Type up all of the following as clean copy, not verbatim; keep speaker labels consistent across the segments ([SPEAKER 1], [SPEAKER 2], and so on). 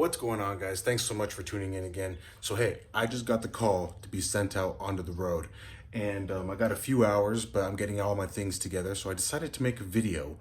[SPEAKER 1] What's going on, guys? Thanks so much for tuning in again. So hey, I just got the call to be sent out onto the road, and I got a few hours, but I'm getting all my things together. So I decided to make a video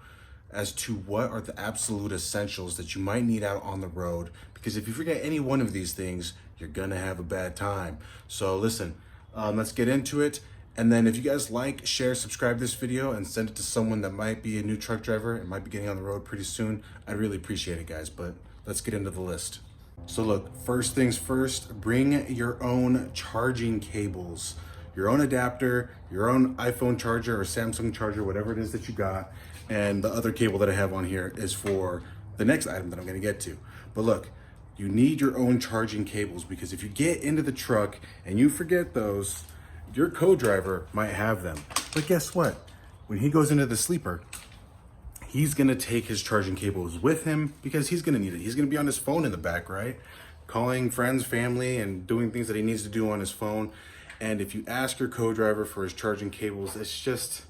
[SPEAKER 1] as to what are the absolute essentials that you might need out on the road, because if you forget any one of these things, you're gonna have a bad time. So listen, let's get into it. And then if you guys like, share, subscribe this video and send it to someone that might be a new truck driver and might be getting on the road pretty soon, I'd really appreciate it, guys. But let's get into the list. So look, first things first, bring your own charging cables, your own adapter, your own iPhone charger or Samsung charger, whatever it is that you got. And the other cable that I have on here is for the next item that I'm gonna get to. But look, you need your own charging cables, because if you get into the truck and you forget those, your co-driver might have them. But guess what? When he goes into the sleeper, he's gonna take his charging cables with him because he's gonna need it. He's gonna be on his phone in the back, right? Calling friends, family, and doing things that he needs to do on his phone. And if you ask your co-driver for his charging cables, it's just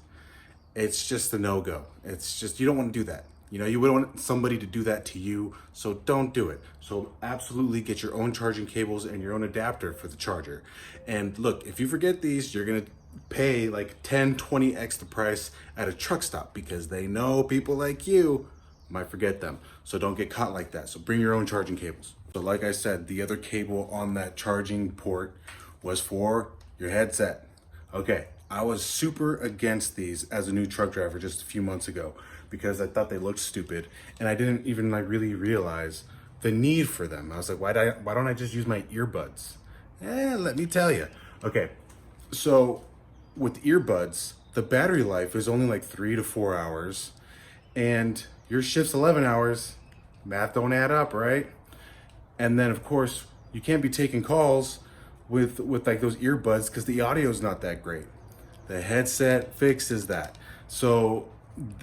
[SPEAKER 1] a no-go. It's just, you don't wanna do that. You know, you wouldn't want somebody to do that to you, so don't do it. So absolutely get your own charging cables and your own adapter for the charger. And look, if you forget these, you're gonna pay like 10, 20x the price at a truck stop, because they know people like you might forget them. So don't get caught like that. So bring your own charging cables. So like I said, the other cable on that charging port was for your headset. Okay, I was super against these as a new truck driver just a few months ago because I thought they looked stupid, and I didn't even really realize the need for them. I was like, why don't I just use my earbuds? Let me tell you. Okay, so with earbuds, the battery life is only like 3 to 4 hours, and your shift's 11 hours. Math don't add up, right? And then of course, you can't be taking calls with like those earbuds because the audio is not that great. The headset fixes that. So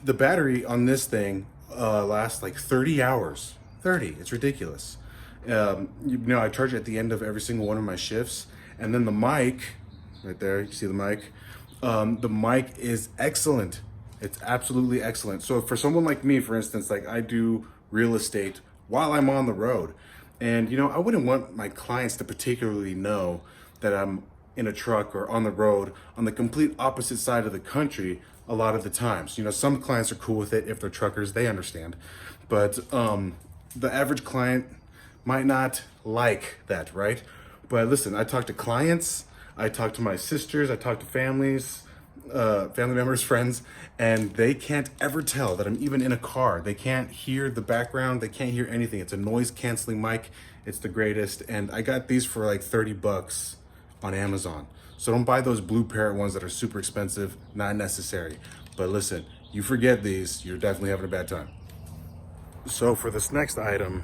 [SPEAKER 1] the battery on this thing lasts like 30 hours. 30, it's ridiculous. I charge it at the end of every single one of my shifts. And then the mic, right there, you see the mic? The mic is excellent. It's absolutely excellent. So for someone like me, for instance, like I do real estate while I'm on the road. And I wouldn't want my clients to particularly know that I'm in a truck or on the road on the complete opposite side of the country a lot of the times. Some clients are cool with it if they're truckers, they understand. But the average client might not like that, right? But listen, I talk to clients, I talk to my sisters, I talk to families, family members, friends, and they can't ever tell that I'm even in a car. They can't hear the background, they can't hear anything. It's a noise canceling mic. It's the greatest. And I got these for like 30 bucks on Amazon. So don't buy those Blue Parrot ones that are super expensive, not necessary. But listen, you forget these, you're definitely having a bad time. So for this next item,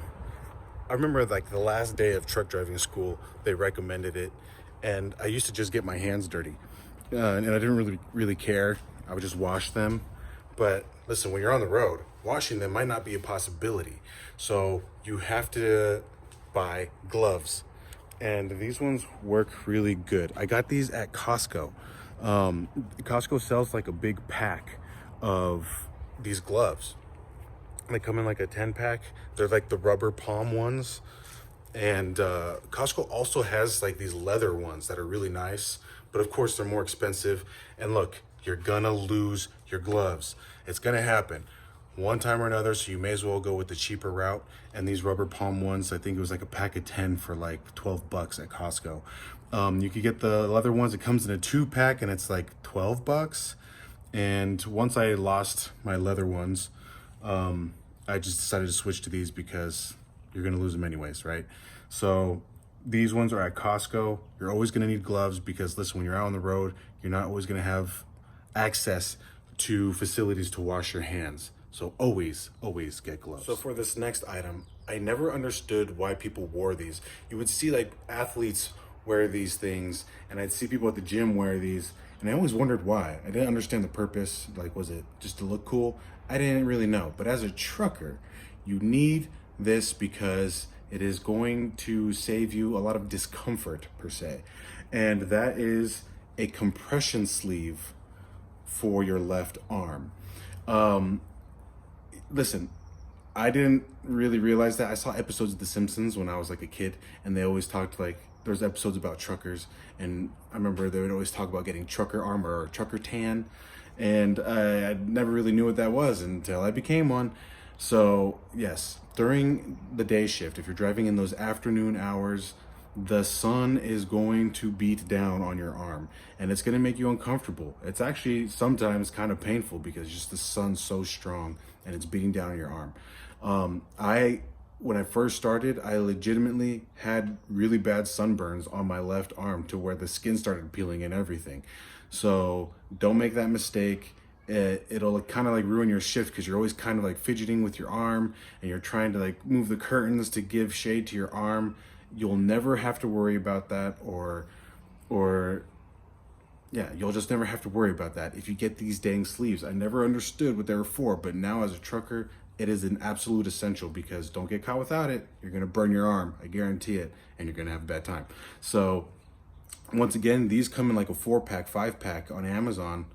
[SPEAKER 1] I remember like the last day of truck driving school, they recommended it. And I used to just get my hands dirty. And I didn't really care. I would just wash them. But listen, when you're on the road, washing them might not be a possibility. So you have to buy gloves. And these ones work really good. I got these at Costco. Costco sells like a big pack of these gloves. They come in like a 10 pack. They're like the rubber palm ones. And Costco also has like these leather ones that are really nice, but of course they're more expensive. And look, you're gonna lose your gloves. It's gonna happen one time or another, so you may as well go with the cheaper route. And these rubber palm ones, I think it was like a pack of 10 for like 12 bucks at Costco. You could get the leather ones. It comes in a 2-pack and it's like 12 bucks. And once I lost my leather ones, I just decided to switch to these because you're gonna lose them anyways, right? So these ones are at Costco. You're always gonna need gloves because listen, when you're out on the road, you're not always gonna have access to facilities to wash your hands. So always get gloves. So for this next item, I never understood why people wore these. You would see like athletes wear these things, and I'd see people at the gym wear these, and I always wondered why. I didn't understand the purpose. Like, was it just to look cool? I didn't really know. But as a trucker, you need this because it is going to save you a lot of discomfort per se. And that is a compression sleeve for your left arm. Listen, I didn't really realize that. I saw episodes of The Simpsons when I was like a kid, and they always talked like there's episodes about truckers, and I remember they would always talk about getting trucker armor or trucker tan, and I never really knew what that was until I became one. So yes, during the day shift, if you're driving in those afternoon hours, the sun is going to beat down on your arm, and it's going to make you uncomfortable. It's actually sometimes kind of painful because just the sun's so strong and it's beating down on your arm. I When I first started, I legitimately had really bad sunburns on my left arm to where the skin started peeling and everything. So don't make that mistake. It'll kind of like ruin your shift because you're always kind of like fidgeting with your arm, and you're trying to like move the curtains to give shade to your arm. You'll never have to worry about that, or yeah, you'll just never have to worry about that if you get these dang sleeves. I never understood what they were for, but now as a trucker, it is an absolute essential, because don't get caught without it. You're gonna burn your arm, I guarantee it, and you're gonna have a bad time. So once again, these come in like a 4-pack, 5-pack on Amazon,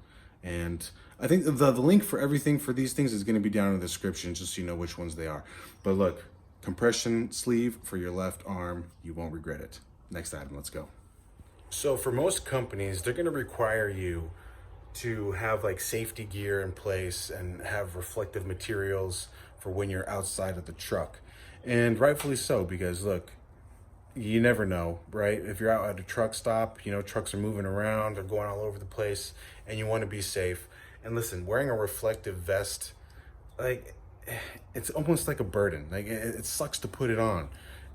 [SPEAKER 1] and I think the link for everything for these things is going to be down in the description, just so you know which ones they are. But look, compression sleeve for your left arm, you won't regret it. Next item, let's go. So for most companies, they're going to require you to have like safety gear in place and have reflective materials for when you're outside of the truck. And rightfully so, because look, you never know, right? If you're out at a truck stop, you know, trucks are moving around, they're going all over the place, and you want to be safe. And listen, wearing a reflective vest, like, it's almost like a burden. Like, it sucks to put it on.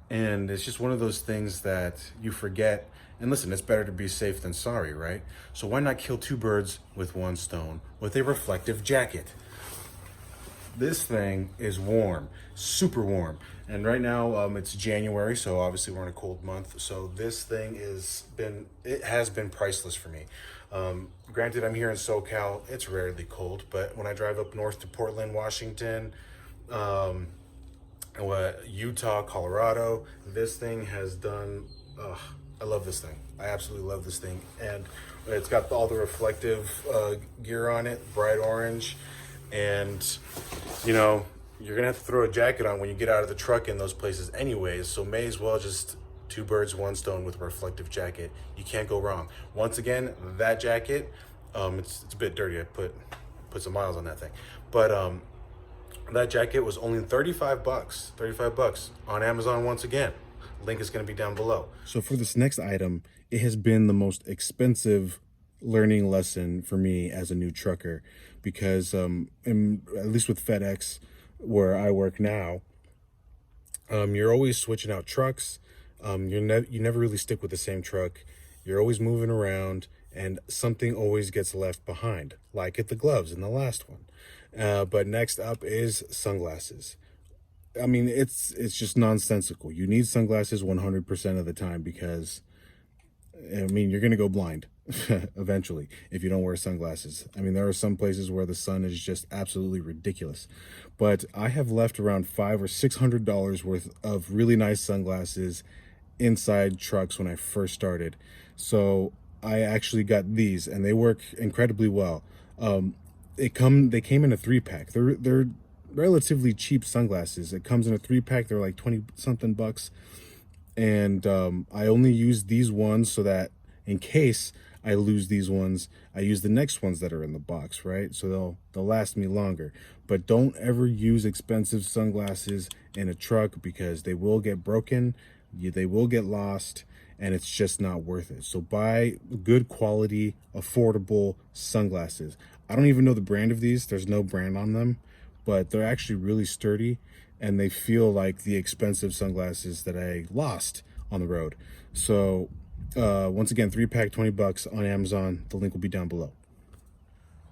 [SPEAKER 1] And it's just one of those things that you forget. And listen, it's better to be safe than sorry, right? So why not kill two birds with one stone with a reflective jacket? This thing is warm, super warm. And right now it's January, so obviously we're in a cold month. So this thing has been priceless for me. Granted, I'm here in SoCal, it's rarely cold, but when I drive up north to Portland, Washington, Utah, Colorado, this thing has done, I love this thing. I absolutely love this thing. And it's got all the reflective gear on it, bright orange. And, you know, you're going to have to throw a jacket on when you get out of the truck in those places anyways. So may as well just two birds, one stone with a reflective jacket. You can't go wrong. Once again, that jacket, it's a bit dirty. I put some miles on that thing. But that jacket was only 35 bucks. 35 bucks on Amazon once again. Link is going to be down below. So for this next item, it has been the most expensive learning lesson for me as a new trucker, because at least with FedEx, where I work now, you're always switching out trucks. You never really stick with the same truck. You're always moving around, and something always gets left behind, like at the gloves in the last one. But next up is sunglasses. I mean, it's just nonsensical. You need sunglasses 100% of the time, because I mean, you're going to go blind eventually if you don't wear sunglasses. I mean, there are some places where the sun is just absolutely ridiculous. But I have left around $500 or $600 worth of really nice sunglasses inside trucks when I first started. So I actually got these, and they work incredibly well. They came in a 3-pack. They're relatively cheap sunglasses. It comes in a 3-pack. They're like 20 something bucks. And I only use these ones so that in case I lose these ones, I use the next ones that are in the box, right? So they'll last me longer. But don't ever use expensive sunglasses in a truck, because they will get broken, they will get lost, and it's just not worth it. So buy good quality, affordable sunglasses. I don't even know the brand of these. There's no brand on them, but they're actually really sturdy, and they feel like the expensive sunglasses that I lost on the road. So once again, 3-pack, 20 bucks on Amazon. The link will be down below.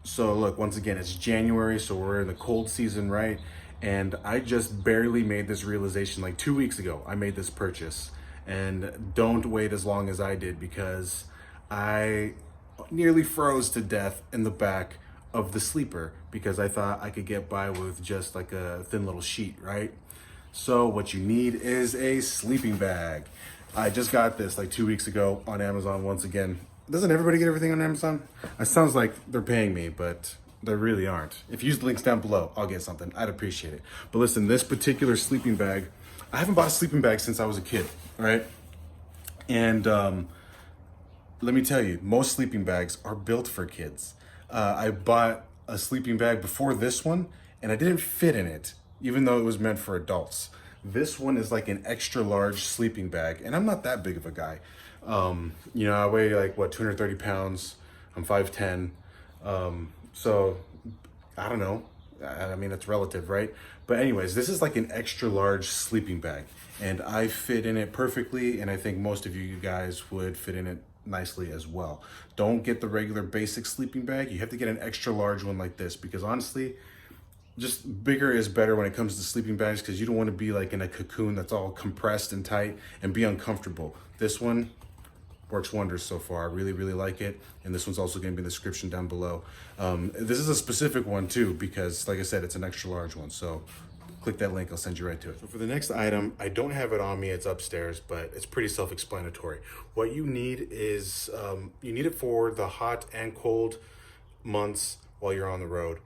[SPEAKER 1] So look, once again, it's January, so we're in the cold season, right? And I just barely made this realization like 2 weeks ago. I made this purchase, and don't wait as long as I did, because I nearly froze to death in the back of the sleeper, because I thought I could get by with just like a thin little sheet, right? So what you need is a sleeping bag. I just got this like 2 weeks ago on Amazon once again. Doesn't everybody get everything on Amazon? It sounds like they're paying me, but There really aren't. If you use the links down below, I'll get something. I'd appreciate it. But listen, this particular sleeping bag, I haven't bought a sleeping bag since I was a kid, all right? And let me tell you, most sleeping bags are built for kids. I bought a sleeping bag before this one, and I didn't fit in it, even though it was meant for adults. This one is like an extra large sleeping bag, and I'm not that big of a guy. You know, I weigh like, what, 230 pounds. I'm 5'10". So I don't know. I mean, it's relative, right? But anyways, this is like an extra large sleeping bag, and I fit in it perfectly, and I think most of you guys would fit in it nicely as well. Don't get the regular basic sleeping bag. You have to get an extra large one like this, because honestly, just bigger is better when it comes to sleeping bags, because you don't want to be like in a cocoon that's all compressed and tight and be uncomfortable. This one works wonders so far. I really, really like it. And this one's also going to be in the description down below. This is a specific one too, because like I said, it's an extra large one. So click that link, I'll send you right to it. So for the next item, I don't have it on me, it's upstairs, but it's pretty self-explanatory. What you need is, you need it for the hot and cold months while you're on the road.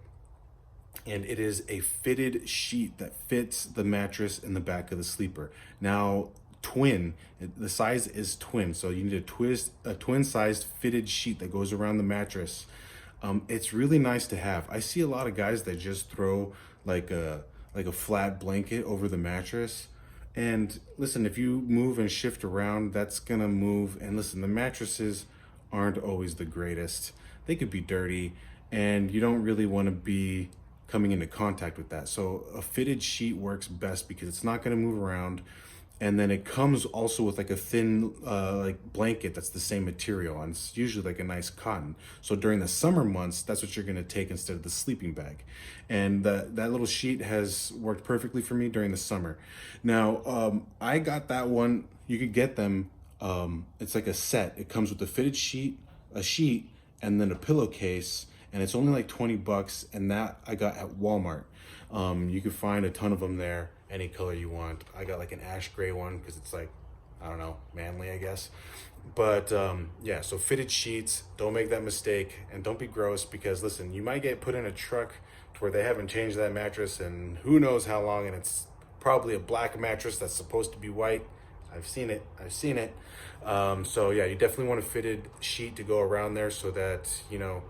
[SPEAKER 1] And it is a fitted sheet that fits the mattress in the back of the sleeper. Now, twin, the size is twin, so you need a twin sized fitted sheet that goes around the mattress. It's really nice to have. I see a lot of guys that just throw like a flat blanket over the mattress, and listen, if you move and shift around, that's gonna move. And listen, the mattresses aren't always the greatest. They could be dirty, and you don't really want to be coming into contact with that. So a fitted sheet works best because it's not going to move around. And then it comes also with like a thin like blanket that's the same material, and it's usually like a nice cotton. So during the summer months, that's what you're going to take instead of the sleeping bag. And that little sheet has worked perfectly for me during the summer. Now, I got that one. You could get them. It's like a set. It comes with a fitted sheet, a sheet, and then a pillowcase. And it's only like 20 bucks, and that I got at Walmart. You can find a ton of them there, any color you want. I got like an ash gray one because it's like, I don't know, manly, I guess. But yeah, so fitted sheets, don't make that mistake, and don't be gross, because listen, you might get put in a truck to where they haven't changed that mattress and who knows how long, and it's probably a black mattress that's supposed to be white. I've seen it. So yeah, you definitely want a fitted sheet to go around there so that, you know,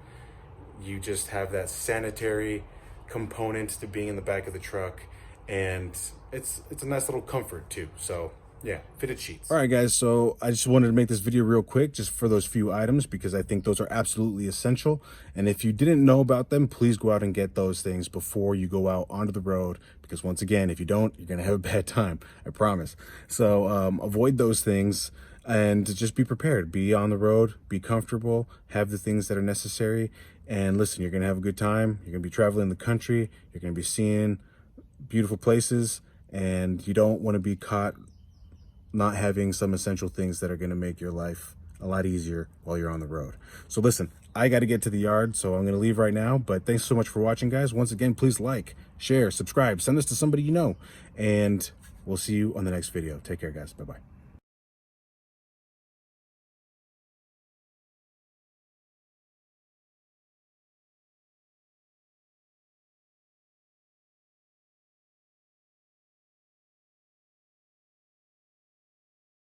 [SPEAKER 1] you just have that sanitary component to being in the back of the truck, and it's a nice little comfort too. So yeah, fitted sheets. All right, guys, so I just wanted to make this video real quick just for those few items, because I think those are absolutely essential. And if you didn't know about them, please go out and get those things before you go out onto the road, because once again, if you don't, you're gonna have a bad time, I promise. So avoid those things and just be prepared. Be on the road, be comfortable, have the things that are necessary. And listen, you're gonna have a good time. You're gonna be traveling the country. You're gonna be seeing beautiful places, and you don't wanna be caught not having some essential things that are gonna make your life a lot easier while you're on the road. So listen, I gotta get to the yard, so I'm gonna leave right now, but thanks so much for watching, guys. Once again, please like, share, subscribe, send this to somebody you know, and we'll see you on the next video. Take care, guys. Bye-bye.